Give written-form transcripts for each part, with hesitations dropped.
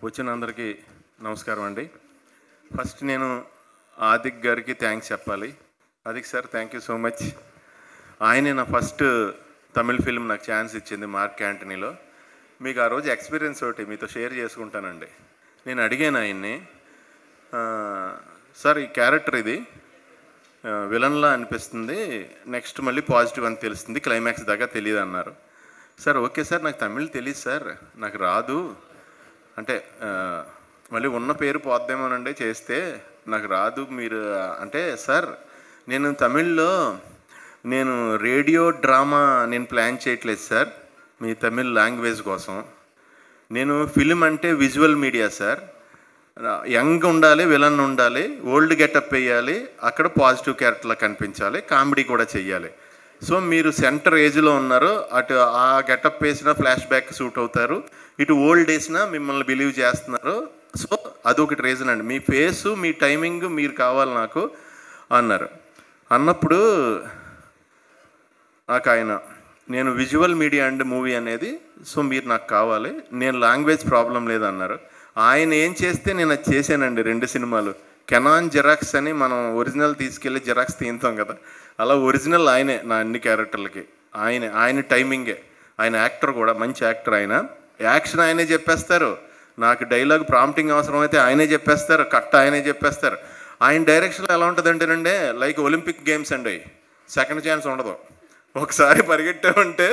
వచ్చిన అందరికీ నమస్కారం అండి. ఫస్ట్ నేను ఆదిక్ గారికి థ్యాంక్స్ చెప్పాలి. Adhik sir, thank you so much. ఆయనే నా ఫస్ట్ తమిళ్ ఫిల్మ్ నాకు ఛాన్స్ ఇచ్చింది, మార్క్ యాంటనీలో. మీకు ఆ రోజు ఎక్స్పీరియన్స్ ఒకటి మీతో షేర్ చేసుకుంటానండి. నేను అడిగాను ఆయన్ని, సార్ ఈ క్యారెక్టర్ ఇది విలన్లా అనిపిస్తుంది, నెక్స్ట్ మళ్ళీ పాజిటివ్ అని తెలుస్తుంది, క్లైమాక్స్ దాకా తెలియదు అన్నారు. సార్ ఓకే సార్, నాకు తమిళ్ తెలియదు సార్, నాకు రాదు అంటే మళ్ళీ ఉన్న పేరు పోద్దేమోనండి చేస్తే, నాకు రాదు మీరు అంటే. సార్ నేను తమిళ్లో నేను రేడియో డ్రామా నేను ప్లాన్ చేయట్లేదు సార్ మీ తమిళ్ లాంగ్వేజ్ కోసం. నేను ఫిలిం అంటే విజువల్ మీడియా సార్, యంగ్ ఉండాలి, విలన్ ఉండాలి, ఓల్డ్ గెటప్ వేయాలి, అక్కడ పాజిటివ్ క్యారెక్టర్లా కనిపించాలి, కామెడీ కూడా చెయ్యాలి. సో మీరు సెంటర్ ఏజ్లో ఉన్నారు, అటు ఆ గెటప్ వేసినా ఫ్లాష్ బ్యాక్ సూట్ అవుతారు, ఇటు ఓల్డ్ వేసినా మిమ్మల్ని బిలీవ్ చేస్తున్నారు. సో అదొకటి రీజన్ అండి, మీ ఫేసు మీ టైమింగ్ మీరు కావాలి నాకు అన్నారు. అన్నప్పుడు నాకు ఆయన, నేను విజువల్ మీడియా అండ్ మూవీ అనేది, సో మీరు నాకు కావాలి, నేను లాంగ్వేజ్ ప్రాబ్లం లేదన్నారు. ఆయన ఏం చేస్తే నేను అది చేశానండి. 2 సినిమాలు కెనాన్ జెరాక్స్ అని మనం ఒరిజినల్ తీసుకెళ్ళి జెరాక్స్ తీస్తాం కదా, అలా ఒరిజినల్ ఆయనే నా అన్ని క్యారెక్టర్లకి. ఆయన టైమింగే, ఆయన యాక్టర్ కూడా మంచి యాక్టర్. ఆయన యాక్షన్ ఆయనే చెప్పేస్తారు, నాకు డైలాగ్ ప్రాంప్టింగ్ అవసరం అయితే ఆయనే చెప్పేస్తారు, కట్ ఆయనే చెప్పేస్తారు. ఆయన డైరెక్షన్లో ఎలా ఉంటుందంటేనండి, లైక్ ఒలింపిక్ గేమ్స్ అండి, సెకండ్ ఛాన్స్ ఉండదు. ఒకసారి పరిగెట్టామంటే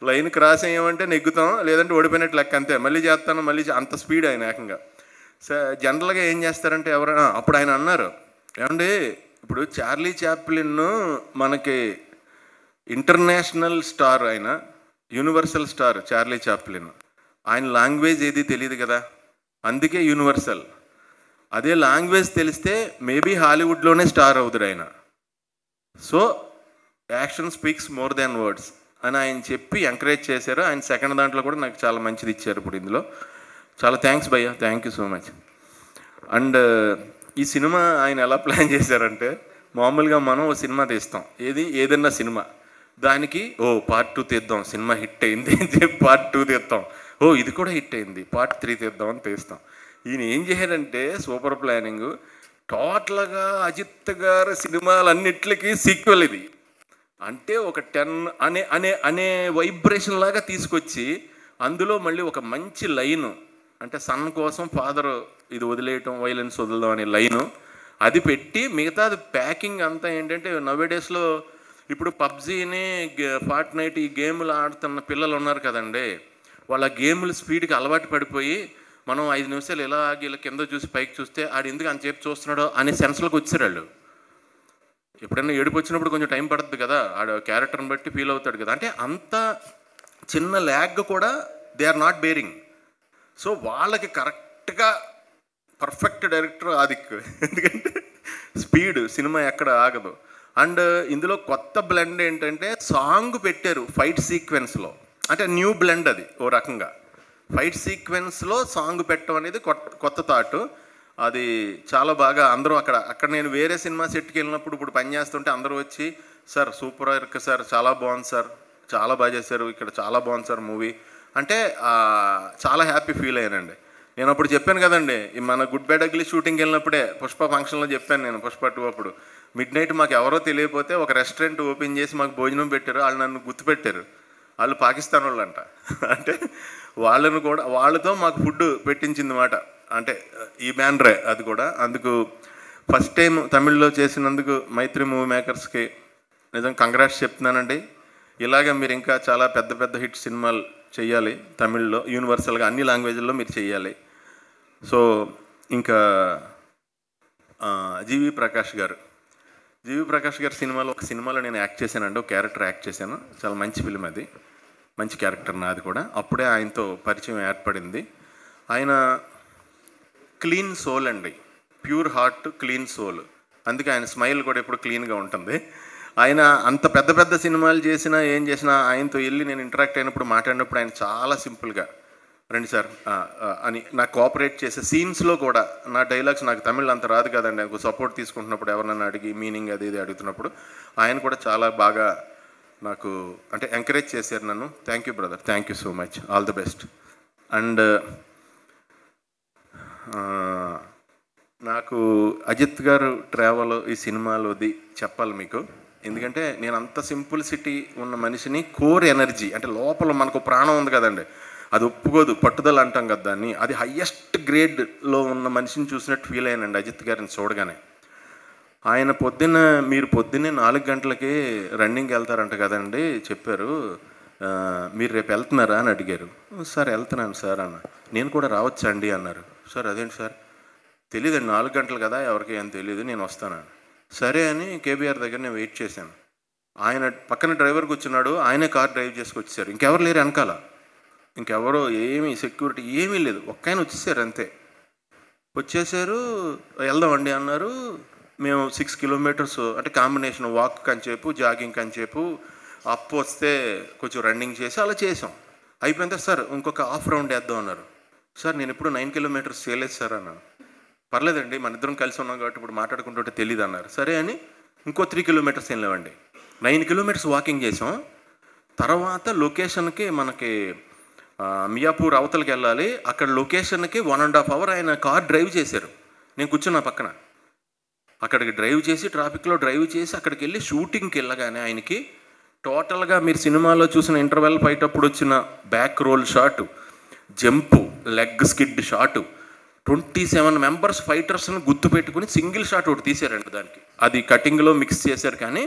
లైన్ క్రాస్ అయ్యామంటే నెగ్గుతాం, లేదంటే ఓడిపోయినట్టు లెక్క, అంతే. మళ్ళీ చేస్తాను, మళ్ళీ అంత స్పీడ్ ఆయన ఏకంగా. జనరల్గా ఏం చేస్తారంటే ఎవరైనా, అప్పుడు ఆయన అన్నారు, ఏమండి ఇప్పుడు చార్లీ చాప్లిన్ మనకి ఇంటర్నేషనల్ స్టార్, ఆయన యూనివర్సల్ స్టార్ చార్లీ చాప్లిన్. ఆయన లాంగ్వేజ్ ఏది తెలియదు కదా, అందుకే యూనివర్సల్. అదే లాంగ్వేజ్ తెలిస్తే మేబీ హాలీవుడ్లోనే స్టార్ అవుతాడు ఆయన. So action speaks more than words అని ఆయన చెప్పి ఎంకరేజ్ చేశారు. ఆయన సెకండ్ దాంట్లో కూడా నాకు చాలా మంచిది ఇచ్చారు. ఇప్పుడు ఇందులో చాలా థ్యాంక్స్ భయ్య, thank you so much. And ఈ సినిమా ఆయన ఎలా ప్లాన్ చేశారంటే, మామూలుగా మనం ఓ సినిమా తీస్తాం, ఏదన్నా సినిమా, దానికి పార్ట్ 2 తీద్దాం, సినిమా హిట్ అయింది అని చెప్పి పార్ట్ 2 తీస్తాం, ఇది కూడా హిట్ అయింది, పార్ట్ 3 తీద్దాం అని తీస్తాం. ఈయన ఏం చేశారంటే సూపర్ ప్లానింగ్, టోటల్గా అజిత్ గారు సినిమాలన్నిటికీ సీక్వెల్ ఇది అంటే ఒక 10 అనే అనే అనే వైబ్రేషన్ లాగా తీసుకొచ్చి, అందులో మళ్ళీ ఒక మంచి లైను, అంటే సన్ కోసం ఫాదర్ ఇది వదిలేయటం, వైలెన్స్ వదులుదాం అనే లైను అది పెట్టి, మిగతాది ప్యాకింగ్ అంతా ఏంటంటే, నవేడేస్లో ఇప్పుడు పబ్జీని ఫార్ట్నైట్ ఈ గేములు ఆడుతున్న పిల్లలు ఉన్నారు కదండి, వాళ్ళ గేములు స్పీడ్కి అలవాటు పడిపోయి, మనం 5 నిమిషాలు ఇలా ఆగి ఇలా కింద చూసి పైకి చూస్తే ఆడు ఎందుకు అంతసేపు చూస్తున్నాడో అనే సెన్స్లోకి వచ్చారు వాళ్ళు. ఎప్పుడైనా ఏడుపు వచ్చినప్పుడు కొంచెం టైం పడుతుంది కదా, ఆడ క్యారెక్టర్ని బట్టి ఫీల్ అవుతాడు కదా, అంటే అంత చిన్న ల్యాగ్ కూడా they are not bearing. So వాళ్ళకి కరెక్ట్గా పర్ఫెక్ట్ డైరెక్టర్ ఆదిక్, ఎందుకంటే స్పీడ్ సినిమా ఎక్కడ ఆగదు. అండ్ ఇందులో కొత్త బ్లెండ్ ఏంటంటే, సాంగ్ పెట్టారు ఫైట్ సీక్వెన్స్లో, అంటే న్యూ బ్లెండ్ అది. ఓ రకంగా ఫైట్ సీక్వెన్స్లో సాంగ్ పెట్టడం అనేది కొత్త థాట్. అది చాలా బాగా అందరూ అక్కడ నేను వేరే సినిమా సెట్కి వెళ్ళినప్పుడు ఇప్పుడు పని చేస్తుంటే అందరూ వచ్చి, సార్ సూపర్ వర్క్ సార్, చాలా బాగుంది సార్, చాలా బాగా చేశారు, ఇక్కడ చాలా బాగుంది సార్ మూవీ అంటే చాలా హ్యాపీ ఫీల్ అయ్యానండి. నేను అప్పుడు చెప్పాను కదండి, మన గుడ్ బ్యాడ్ అగ్లీ షూటింగ్కి వెళ్ళినప్పుడే పుష్ప ఫంక్షన్లో చెప్పాను నేను, పుష్ప 2 అప్పుడు మిడ్-నైట్ మాకు ఎవరో తెలియకపోతే ఒక రెస్టారెంట్ ఓపెన్ చేసి మాకు భోజనం పెట్టారు. వాళ్ళు నన్ను గుర్తుపెట్టారు, వాళ్ళు పాకిస్తాన్ వాళ్ళు అంట. అంటే వాళ్ళను కూడా, వాళ్ళతో మాకు ఫుడ్ పెట్టించింది మాట, అంటే ఈ బ్యానరే అది కూడా. అందుకు ఫస్ట్ టైం తమిళ్లో చేసినందుకు మైత్రి మూవీ మేకర్స్కి నిజంగా కంగ్రాట్స్ చెప్తున్నానండి. ఇలాగ మీరు ఇంకా చాలా పెద్ద పెద్ద హిట్ సినిమాలు చెయ్యాలి తమిళ్లో, యూనివర్సల్గా అన్ని లాంగ్వేజ్ల్లో మీరు చెయ్యాలి. సో ఇంకా జీవి ప్రకాష్ గారు సినిమాలో, ఒక సినిమాలో నేను యాక్ట్ చేశానండి, ఒక క్యారెక్టర్ యాక్ట్ చేశాను, చాలా మంచి ఫిలిం అది, మంచి క్యారెక్టర్ నాది కూడా. అప్పుడే ఆయనతో పరిచయం ఏర్పడింది. ఆయన క్లీన్ సోల్ అండి, ప్యూర్ హార్ట్, క్లీన్ సోల్, అందుకే ఆయన స్మైల్ కూడా ఎప్పుడు క్లీన్గా ఉంటుంది. ఆయన అంత పెద్ద పెద్ద సినిమాలు చేసినా ఏం చేసినా ఆయనతో వెళ్ళి నేను ఇంటరాక్ట్ అయినప్పుడు మాట్లాడినప్పుడు ఆయన చాలా సింపుల్గా, రండి సార్ అని నాకు కోఆపరేట్ చేసే సీన్స్లో కూడా. నా డైలాగ్స్ నాకు తమిళ్ అంత రాదు కదండి, నాకు సపోర్ట్ తీసుకుంటున్నప్పుడు ఎవరన్నా అడిగి మీనింగ్ అది ఇది అడుగుతున్నప్పుడు ఆయన కూడా చాలా బాగా నాకు అంటే ఎంకరేజ్ చేశారు నన్ను. Thank you brother, thank you so much, all the best. And నాకు అజిత్ గారు ట్రావెల్ ఈ సినిమాలోది చెప్పాలి మీకు. ఎందుకంటే నేను అంత సింపుల్సిటీ ఉన్న మనిషిని, కోర్ ఎనర్జీ అంటే లోపల మనకు ప్రాణం ఉంది కదండి, అది ఒప్పుకోదు, పట్టుదల అంటాం కదా దాన్ని, అది హయ్యెస్ట్ గ్రేడ్లో ఉన్న మనిషిని చూసినట్టు ఫీల్ అయ్యానండి అజిత్ గారిని చూడగానే. ఆయన మీరు పొద్దున్నే 4 గంటలకి రన్నింగ్కి వెళ్తారంట కదండి చెప్పారు, మీరు రేపు వెళ్తున్నారా అని అడిగారు. సార్ వెళ్తున్నాను సార్ అన్న. నేను కూడా రావచ్చా అండి అన్నారు. సార్ అదేంటి సార్? తెలియదండి, 4 గంటలు కదా, ఎవరికి ఏం తెలియదు, నేను వస్తాను. సరే అని కేబీఆర్ దగ్గర నేను వెయిట్ చేశాను. ఆయన పక్కన డ్రైవర్ కూర్చున్నాడు, ఆయనే కార్ డ్రైవ్ చేసుకొచ్చేసారు. ఇంకెవరు లేరు వెనకాల, ఇంకెవరో ఏమీ సెక్యూరిటీ ఏమీ లేదు, ఒక్క ఆయన వచ్చేసారు అంతే. వచ్చేసారు, వెళ్దామండి అన్నారు. మేము 6 కిలోమీటర్స్ అంటే కాంబినేషన్ వాక్ కంచేపు, జాగింగ్ కంచేపు, అప్ వస్తే కొంచెం రన్నింగ్ చేసి అలా చేసాం. అయిపోయిన సార్ ఇంకొక హాఫ్ రౌండ్ వేద్దాం అన్నారు. సార్ నేను ఇప్పుడు 9 కిలోమీటర్స్ చేయలేదు సార్ అన్నాను. పర్లేదండి, మన ఇద్దరం కలిసి ఉన్నాం కాబట్టి ఇప్పుడు మాట్లాడుకుంటుంటే తెలియదు అన్నారు. సరే అని ఇంకో 3 కిలోమీటర్స్ ఏం లేవండి, 9 కిలోమీటర్స్ వాకింగ్ చేసాం. తర్వాత లొకేషన్కి మనకి మియాపూర్ అవతలకి వెళ్ళాలి, అక్కడ లొకేషన్కి 1.5 అవర్ ఆయన కార్ డ్రైవ్ చేశారు. నేను కూర్చున్నా పక్కన. అక్కడికి డ్రైవ్ చేసి, ట్రాఫిక్లో డ్రైవ్ చేసి అక్కడికి వెళ్ళి షూటింగ్కి వెళ్ళగానే ఆయనకి టోటల్గా మీరు సినిమాలో చూసిన ఇంటర్వెల్ ఫైట్ అప్పుడు వచ్చిన back roll shot, jump, leg skid shot, 27 members ఫైటర్స్ని గుర్తుపెట్టుకుని సింగిల్ షాట్ ఒకటి తీశారండి దానికి. అది కటింగ్లో మిక్స్ చేశారు, కానీ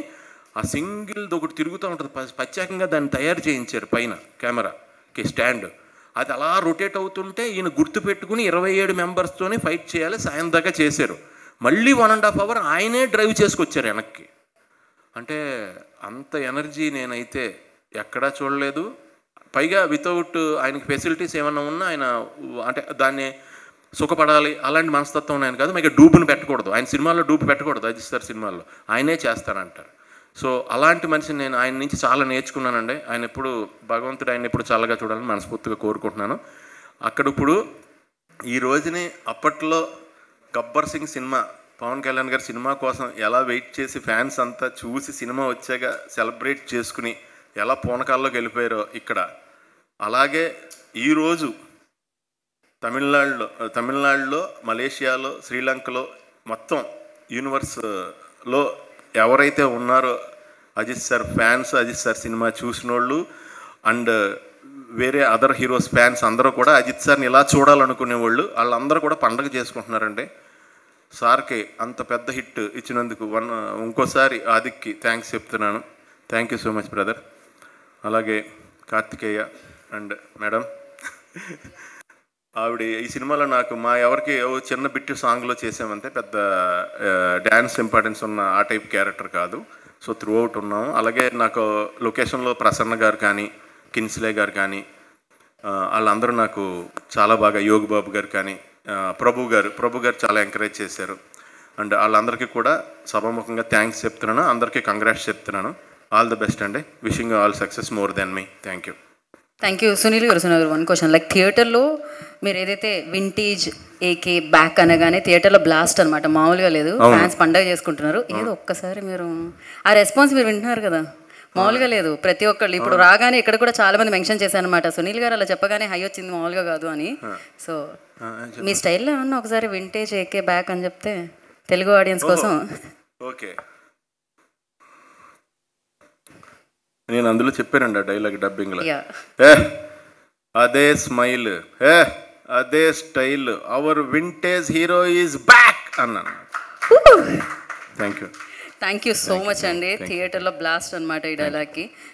ఆ సింగిల్ది ఒకటి తిరుగుతూ ఉంటుంది, ప్రత్యేకంగా దాన్ని తయారు చేయించారు పైన కెమెరాకి స్టాండ్. అది అలా రొటేట్ అవుతుంటే ఈయన గుర్తుపెట్టుకుని 27 మెంబర్స్తోనే ఫైట్ చేయాలి, సాయం దాకా చేశారు. మళ్ళీ 1.5 అవర్ ఆయనే డ్రైవ్ చేసుకొచ్చారు వెనక్కి. అంటే అంత ఎనర్జీ నేనైతే ఎక్కడా చూడలేదు. పైగా వితౌట్ ఆయనకి ఫెసిలిటీస్ ఏమన్నా ఉన్నా ఆయన అంటే దాన్ని సుఖపడాలి అలాంటి మనస్తత్వం ఆయన కాదు. పైగా డూపుని పెట్టకూడదు, ఆయన సినిమాల్లో డూపు పెట్టకూడదు, అజిత్ సార్ సినిమాల్లో ఆయనే చేస్తారంటారు. సో అలాంటి మనిషిని నేను ఆయన నుంచి చాలా నేర్చుకున్నానండి. ఆయన ఎప్పుడు భగవంతుడు ఆయన ఎప్పుడు చల్లగా చూడాలని మనస్ఫూర్తిగా కోరుకుంటున్నాను. అక్కడ ఇప్పుడు ఈ రోజుని అప్పట్లో గబ్బర్ సింగ్ సినిమా, పవన్ కళ్యాణ్ గారి సినిమా కోసం ఎలా వెయిట్ చేసి ఫ్యాన్స్ అంతా చూసి సినిమా వచ్చాక సెలబ్రేట్ చేసుకుని ఎలా పూనకాల్లోకి వెళ్ళిపోయారో ఇక్కడ, అలాగే ఈరోజు తమిళనాడులో, మలేషియాలో, శ్రీలంకలో మొత్తం యూనివర్స్లో ఎవరైతే ఉన్నారో Ajith sir fans, Ajith sir cinema చూసిన వాళ్ళు అండ్ వేరే అదర్ హీరోస్ ఫ్యాన్స్ అందరూ కూడా అజిత్ సార్ని ఇలా చూడాలనుకునే వాళ్ళు వాళ్ళందరూ కూడా పండగ చేసుకుంటున్నారండి. సార్కి అంత పెద్ద హిట్ ఇచ్చినందుకు ఇంకోసారి ఆదిక్కి థ్యాంక్స్ చెప్తున్నాను. Thank you so much brother. అలాగే కార్తికేయ అండ్ మేడం, ఆవిడ ఈ సినిమాలో నాకు ఎవరికి చిన్న బిట్ సాంగ్లో చేసామంటే పెద్ద డ్యాన్స్ ఇంపార్టెన్స్ ఉన్న ఆ టైప్ క్యారెక్టర్ కాదు. సో త్రూ అవుట్ ఉన్నాము. అలాగే నాకు లొకేషన్లో ప్రసన్న గారు కానీ, కిన్స్లే గారు కానీ వాళ్ళందరూ నాకు చాలా బాగా, యోగి బాబు గారు కానీ, ప్రభు గారు చాలా ఎంకరేజ్ చేశారు. అండ్ వాళ్ళందరికీ కూడా సభాముఖంగా థ్యాంక్స్ చెప్తున్నాను, అందరికీ కంగ్రాట్స్ చెప్తున్నాను. ఆల్ ద బెస్ట్ అండి. Wishing all success more than me. Thank you. Thank you. Sunil గారు 1 క్వశ్చన్, లైక్ థియేటర్లో మీరు ఏదైతే వింటేజ్ ఏకే బ్యాక్ అనగానే థియేటర్లో బ్లాస్ట్ అనమాట, మామూలుగా లేదు, ఫ్యాన్స్ పండగ చేసుకుంటున్నారు. ఏదో ఒక్కసారి మీరు ఆ రెస్పాన్స్ మీరు వింటున్నారు కదా, మామూలుగా లేదు. ప్రతి ఒక్కళ్ళు ఇప్పుడు రాగానే ఇక్కడ కూడా చాలా మంది మెన్షన్ చేశాను అనమాట, సునీల్ గారు అలా చెప్పగానే హై వచ్చింది మామూలుగా కాదు అని. సో మీ స్టైల్లో ఏమన్నా ఒకసారి వింటేజ్ ఏకే బ్యాక్ అని చెప్తే తెలుగు ఆడియన్స్ కోసం. ఓకే, నేను అందులో చెప్పానండి ఆ డైలాగ్ డబ్బింగ్లో, అదే స్మైల్, అదే style, our vintage hero is back అన్నాను. థ్యాంక్ యూ సో మచ్ అండి. థియేటర్లో బ్లాస్ట్ అనమాట ఈ డైలాగ్కి.